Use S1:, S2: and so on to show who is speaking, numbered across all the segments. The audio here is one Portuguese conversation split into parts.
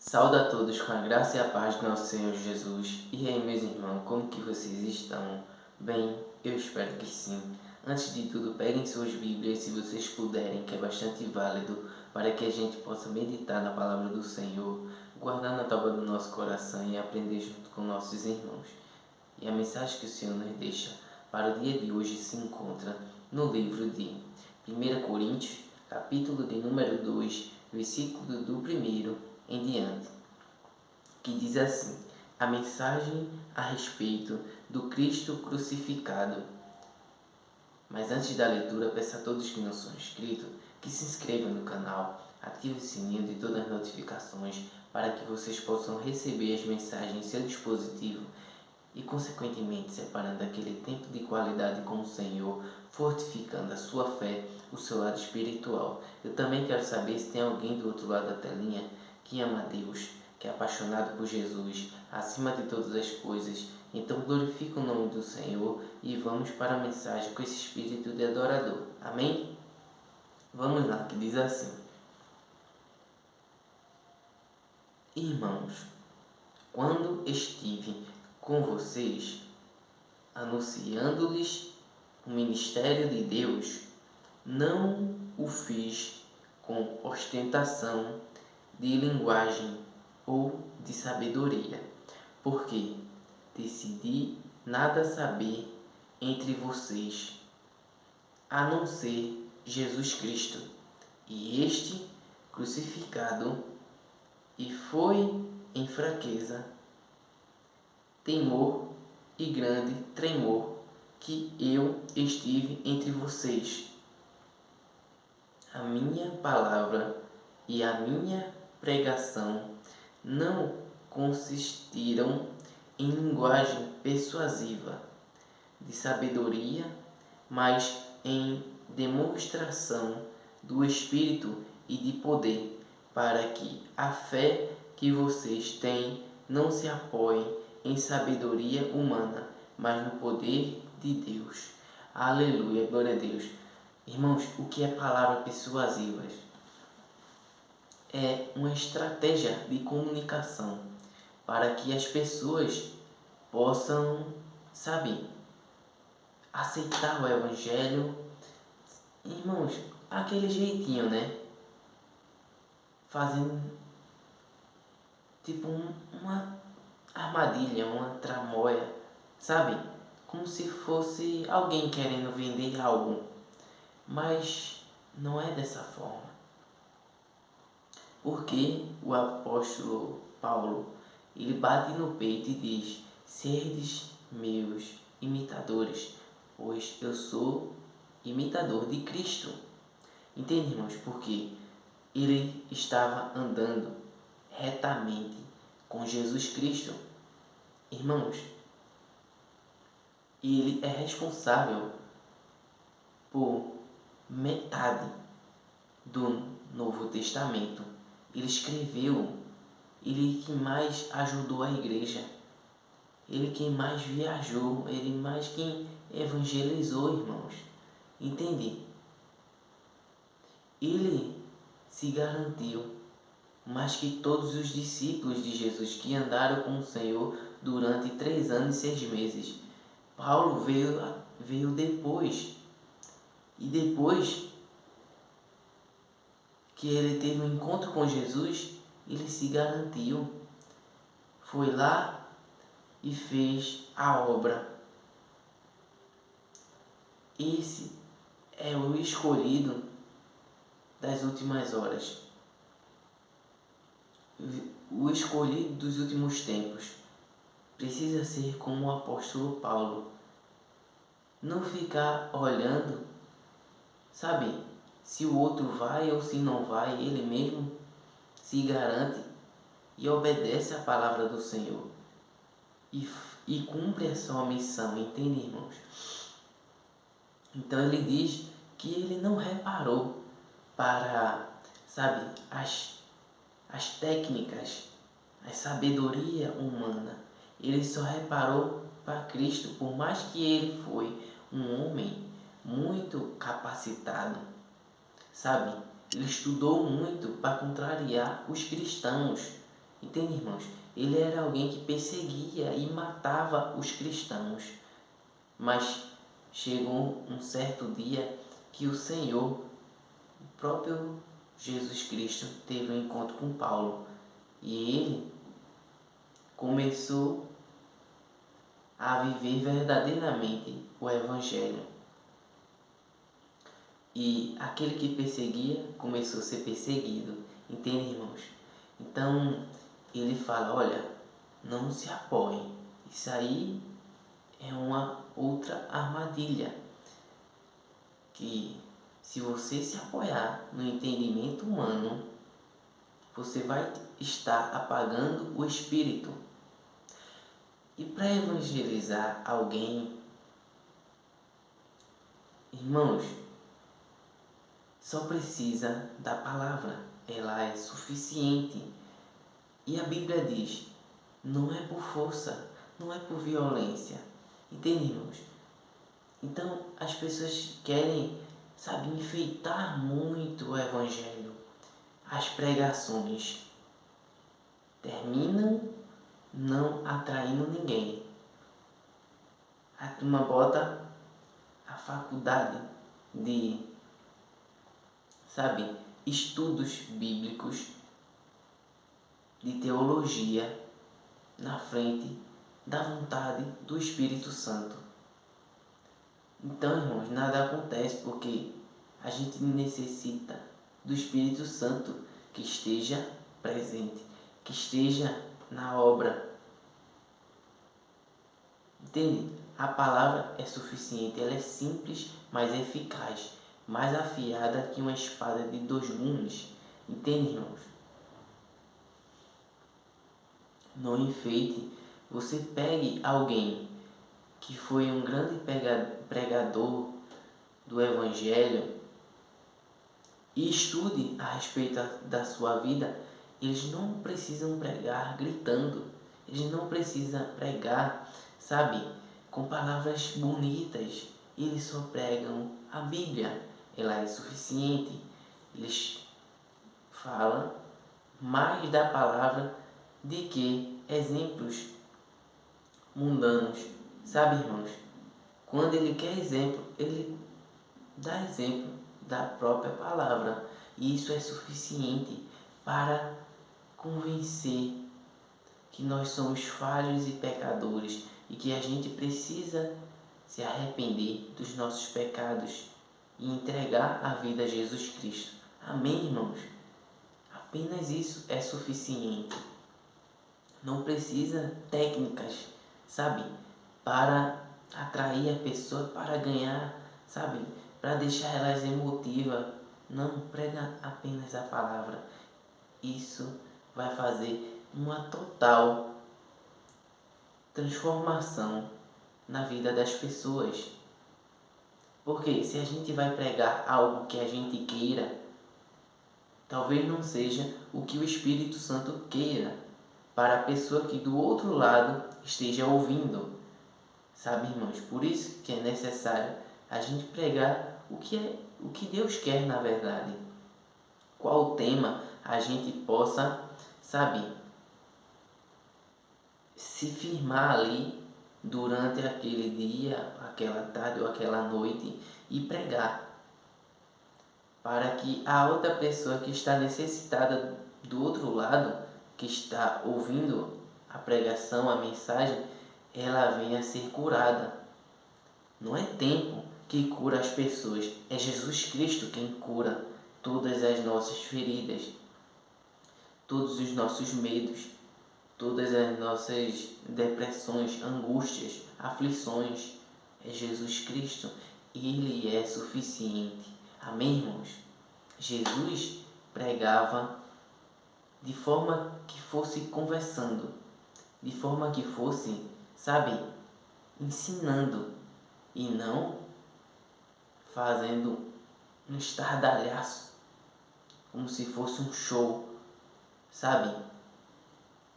S1: Sauda a todos com a graça e a paz do nosso Senhor Jesus. E aí, meus irmãos, como que vocês estão? Bem, eu espero que sim. Antes de tudo, peguem suas Bíblias, se vocês puderem, que é bastante válido, para que a gente possa meditar na palavra do Senhor, guardar na tábua do nosso coração e aprender junto com nossos irmãos. E a mensagem que o Senhor nos deixa para o dia de hoje se encontra no livro de 1 Coríntios, capítulo de número 2, versículo do 1 em diante, que diz assim: a mensagem a respeito do Cristo crucificado. Mas antes da leitura, peço a todos que não são inscritos que se inscrevam no canal, ativem o sininho de todas as notificações para que vocês possam receber as mensagens em seu dispositivo e, consequentemente, separando aquele tempo de qualidade com o Senhor, fortificando a sua fé, o seu lado espiritual. Eu também quero saber se tem alguém do outro lado da telinha que ama a Deus, que é apaixonado por Jesus, acima de todas as coisas. Então glorifica o nome do Senhor e vamos para a mensagem com esse espírito de adorador. Amém? Vamos lá, que diz assim: Irmãos, quando estive com vocês, anunciando-lhes o ministério de Deus, não o fiz com ostentação de linguagem ou de sabedoria, porque decidi nada saber entre vocês, a não ser Jesus Cristo, e este crucificado, e foi em fraqueza, temor e grande tremor que eu estive entre vocês. A minha palavra e a minha pregação não consistiram em linguagem persuasiva de sabedoria, mas em demonstração do Espírito e de poder, para que a fé que vocês têm não se apoie em sabedoria humana, mas no poder de Deus. Aleluia, glória a Deus. Irmãos, o que é palavra persuasiva? É uma estratégia de comunicação para que as pessoas possam, sabe, aceitar o Evangelho. Irmãos, aquele jeitinho, né? Fazendo tipo uma armadilha, uma tramóia, sabe? Como se fosse alguém querendo vender algo, mas não é dessa forma. Porque o apóstolo Paulo, ele bate no peito e diz: serdes meus imitadores, pois eu sou imitador de Cristo. Entende, irmãos? Porque ele estava andando retamente com Jesus Cristo. Irmãos, ele é responsável por metade do Novo Testamento. Ele escreveu, ele que mais ajudou a igreja, ele quem mais viajou, ele mais quem evangelizou, irmãos. Entende? Ele se garantiu mais que todos os discípulos de Jesus que andaram com o Senhor durante 3 anos e 6 meses. Paulo veio depois. E depois que ele teve um encontro com Jesus, ele se garantiu. Foi lá e fez a obra. Esse é o escolhido das últimas horas. O escolhido dos últimos tempos precisa ser como o apóstolo Paulo. Não ficar olhando, sabe, se o outro vai ou se não vai, ele mesmo se garante e obedece à palavra do Senhor. E cumpre a sua missão, entende, irmãos? Então ele diz que ele não reparou para, sabe, as técnicas, a sabedoria humana. Ele só reparou para Cristo, por mais que ele foi um homem muito capacitado, sabe? Ele estudou muito para contrariar os cristãos. Entende, irmãos? Ele era alguém que perseguia e matava os cristãos. Mas chegou um certo dia que o Senhor, o próprio Jesus Cristo, teve um encontro com Paulo. E ele começou a viver verdadeiramente o Evangelho. E aquele que perseguia começou a ser perseguido. Entende, irmãos? Então, ele fala, olha, não se apoiem. Isso aí é uma outra armadilha. Que se você se apoiar no entendimento humano, você vai estar apagando o Espírito. E para evangelizar alguém, irmãos, só precisa da palavra. Ela é suficiente. E a Bíblia diz, não é por força, não é por violência. Entende, irmãos? Então, as pessoas querem, sabe, enfeitar muito o Evangelho. As pregações terminam não atraindo ninguém. A turma bota a faculdade de, sabe, estudos bíblicos, de teologia, na frente da vontade do Espírito Santo. Então, irmãos, nada acontece porque a gente necessita do Espírito Santo que esteja presente, que esteja na obra. Entende? A palavra é suficiente, ela é simples, mas eficaz, mais afiada que uma espada de 2 gumes. Entende, irmãos? No enfeite, você pegue alguém que foi um grande pregador do Evangelho e estude a respeito da sua vida. Eles não precisam pregar gritando, eles não precisam pregar, sabe, com palavras bonitas. Eles só pregam a Bíblia, ela é suficiente. Eles falam mais da palavra de que exemplos mundanos. Sabe, irmãos? Quando ele quer exemplo, ele dá exemplo da própria palavra. E isso é suficiente para convencer que nós somos falhos e pecadores e que a gente precisa se arrepender dos nossos pecados e entregar a vida a Jesus Cristo. Amém, irmãos? Apenas isso é suficiente. Não precisa técnicas, sabe, para atrair a pessoa, para ganhar, sabe, para deixar elas emotivas. Não, prega apenas a palavra. Isso vai fazer uma total transformação na vida das pessoas. Porque se a gente vai pregar algo que a gente queira, talvez não seja o que o Espírito Santo queira para a pessoa que do outro lado esteja ouvindo. Sabe, irmãos? Por isso que é necessário a gente pregar o que Deus quer na verdade. Qual tema a gente possa, sabe, se firmar ali durante aquele dia, aquela tarde ou aquela noite e pregar. Para que a outra pessoa que está necessitada do outro lado, que está ouvindo a pregação, a mensagem, ela venha a ser curada. Não é tempo que cura as pessoas, é Jesus Cristo quem cura todas as nossas feridas, todos os nossos medos, todas as nossas depressões, angústias, aflições. É Jesus Cristo, Ele é suficiente. Amém, irmãos? Jesus pregava de forma que fosse conversando, de forma que fosse, sabe, ensinando e não fazendo um estardalhaço, como se fosse um show, sabe?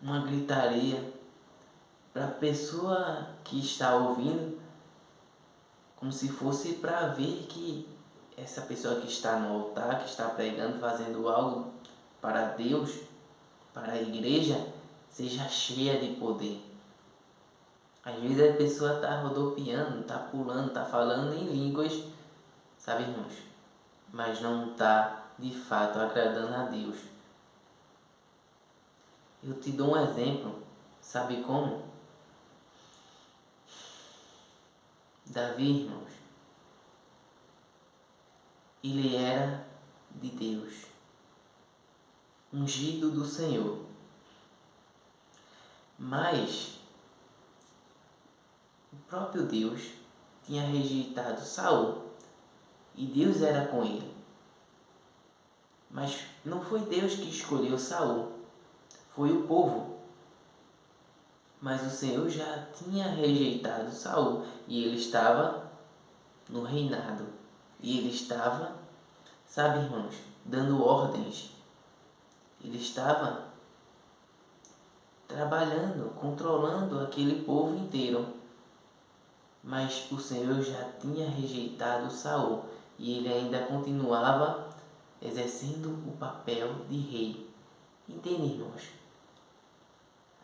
S1: Uma gritaria para a pessoa que está ouvindo, como se fosse para ver que essa pessoa que está no altar, que está pregando, fazendo algo para Deus, para a igreja seja cheia de poder. Às vezes a pessoa está rodopiando, está pulando, está falando em línguas, sabe, irmãos? Mas não está de fato agradando a Deus. Eu te dou um exemplo, sabe como? Davi, irmãos, ele era de Deus, ungido do Senhor. Mas o próprio Deus tinha rejeitado Saul e Deus era com ele. Mas não foi Deus que escolheu Saul, foi o povo. Mas o Senhor já tinha rejeitado Saul e ele estava no reinado. E ele estava, sabe, irmãos, dando ordens. Ele estava trabalhando, controlando aquele povo inteiro. Mas o Senhor já tinha rejeitado Saul e ele ainda continuava exercendo o papel de rei. Entende, irmãos?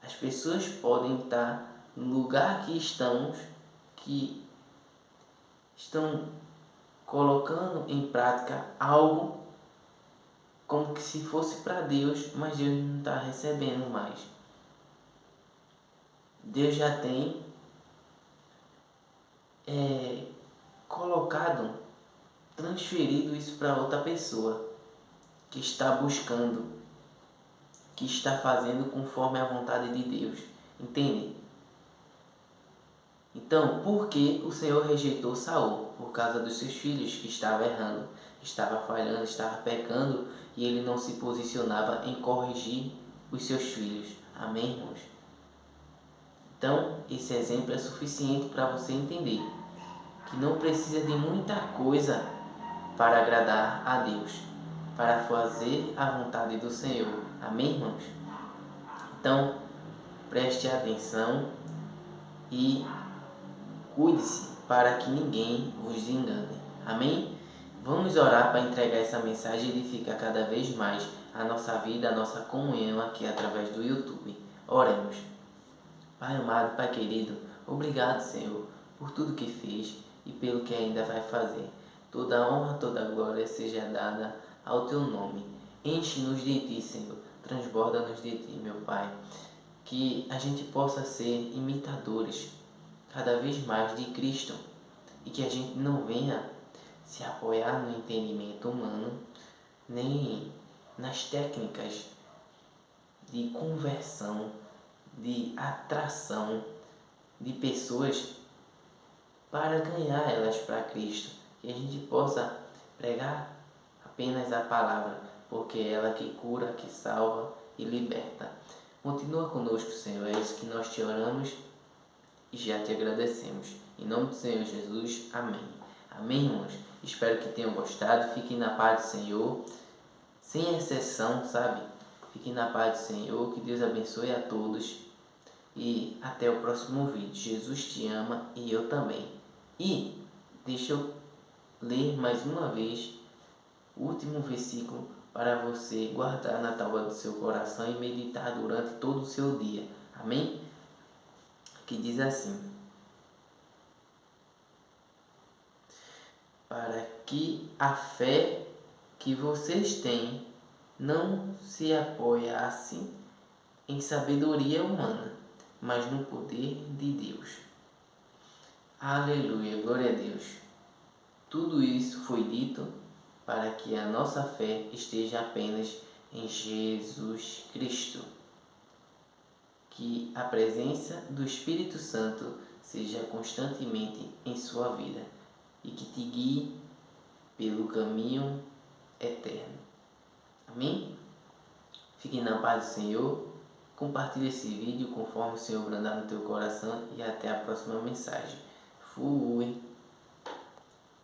S1: As pessoas podem estar no lugar que estão colocando em prática algo como que se fosse para Deus, mas Deus não está recebendo mais. Deus já tem colocado, transferido isso para outra pessoa que está buscando, que está fazendo conforme a vontade de Deus. Entende? Então, por que o Senhor rejeitou Saul? Por causa dos seus filhos, que estava errando, estava falhando, estava pecando, e ele não se posicionava em corrigir os seus filhos. Amém, irmãos? Então, esse exemplo é suficiente para você entender que não precisa de muita coisa para agradar a Deus, para fazer a vontade do Senhor. Amém, irmãos? Então, preste atenção e cuide-se para que ninguém vos engane. Amém? Vamos orar para entregar essa mensagem e edificar cada vez mais a nossa vida, a nossa comunhão aqui através do YouTube. Oremos. Pai amado, Pai querido, obrigado, Senhor, por tudo que fez e pelo que ainda vai fazer. Toda honra, toda glória seja dada ao Teu nome. Enche-nos de Ti, Senhor. Transborda-nos de Ti, meu Pai. Que a gente possa ser imitadores cada vez mais de Cristo e que a gente não venha se apoiar no entendimento humano nem nas técnicas de conversão, de atração de pessoas para ganhar elas para Cristo. Que a gente possa pregar apenas a palavra, porque é ela que cura, que salva e liberta. Continua conosco, Senhor, é isso que nós te oramos e já te agradecemos. Em nome do Senhor Jesus, amém. Amém, irmãos? Espero que tenham gostado. Fiquem na paz do Senhor, sem exceção, sabe? Fiquem na paz do Senhor, que Deus abençoe a todos. E até o próximo vídeo. Jesus te ama e eu também. E deixa eu ler mais uma vez o último versículo para você guardar na tábua do seu coração e meditar durante todo o seu dia. Amém? Que diz assim: para que a fé que vocês têm não se apoiasse em sabedoria humana, mas no poder de Deus. Aleluia, glória a Deus. Tudo isso foi dito para que a nossa fé esteja apenas em Jesus Cristo. Que a presença do Espírito Santo seja constantemente em sua vida e que te guie pelo caminho eterno. Amém? Fique na paz do Senhor. Compartilhe esse vídeo conforme o Senhor brandar no teu coração e até a próxima mensagem. Fui!